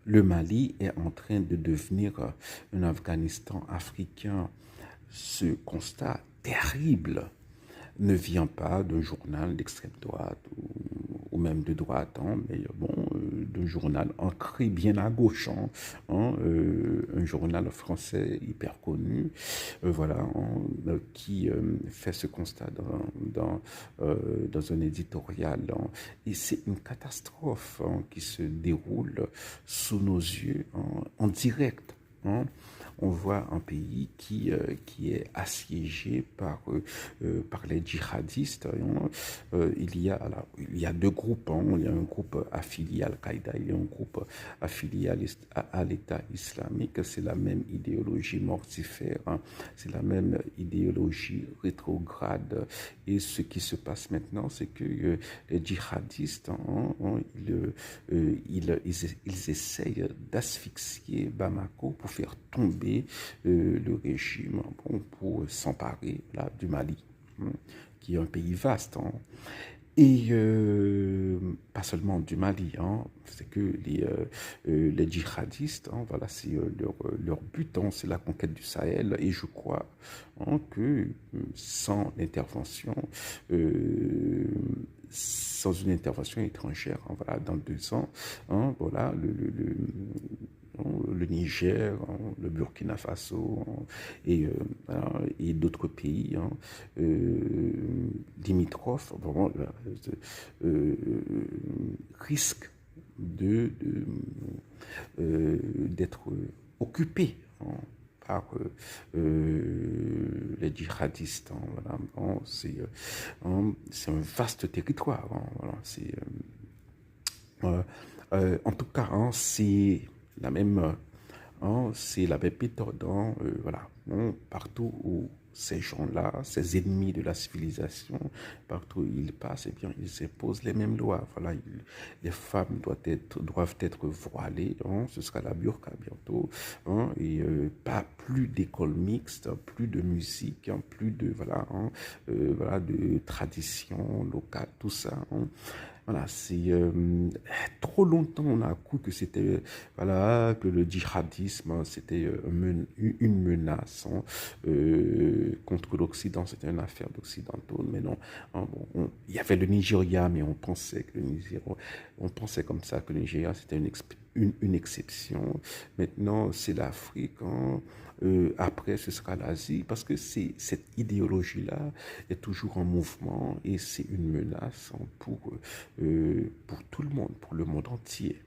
le Mali est en train de devenir un Afghanistan africain. Ce constat terrible ne vient pas d'un journal d'extrême droite ou même de droite, hein, mais bon, d'un journal ancré bien à gauche, un journal français hyper connu, voilà, qui fait ce constat dans un éditorial. Et c'est une catastrophe qui se déroule sous nos yeux en direct. On voit un pays qui est assiégé par les djihadistes. Il y a deux groupes. Il y a un groupe affilié à Al-Qaïda, il y a un groupe affilié à l'État islamique. C'est la même idéologie mortifère, c'est la même idéologie rétrograde. Et ce qui se passe maintenant, c'est que les djihadistes, ils essayent d'asphyxier Bamako pour faire tomber le régime, pour s'emparer là, du Mali, qui est un pays vaste. Et pas seulement du Mali, c'est que les djihadistes, voilà, c'est leur but, c'est la conquête du Sahel. Et je crois que sans l'intervention, sans une intervention étrangère, voilà, dans 2 ans, voilà, le Niger, le Burkina Faso et d'autres pays limitrophes vraiment, risquent d'être occupés par les djihadistes. Voilà. C'est un vaste territoire. Voilà. En tout cas, c'est la même, c'est la même méthode. Voilà. Partout où ces gens-là, ces ennemis de la civilisation, partout où ils passent, eh bien, ils imposent les mêmes lois. Voilà, les femmes doivent être voilées. Ce sera la burqa bientôt. Et pas plus d'école mixte, plus de musique, plus de voilà, de tradition locale, tout ça. Voilà, c'est trop longtemps on a cru que c'était voilà que le djihadisme c'était une menace contre l'Occident, c'était une affaire d'occidentaux, mais non. Il y avait le Nigeria, mais on pensait comme ça que le Nigeria c'était une exception. Maintenant c'est l'Afrique. Après, ce sera l'Asie, parce que cette idéologie-là est toujours en mouvement et c'est une menace pour tout le monde, pour le monde entier.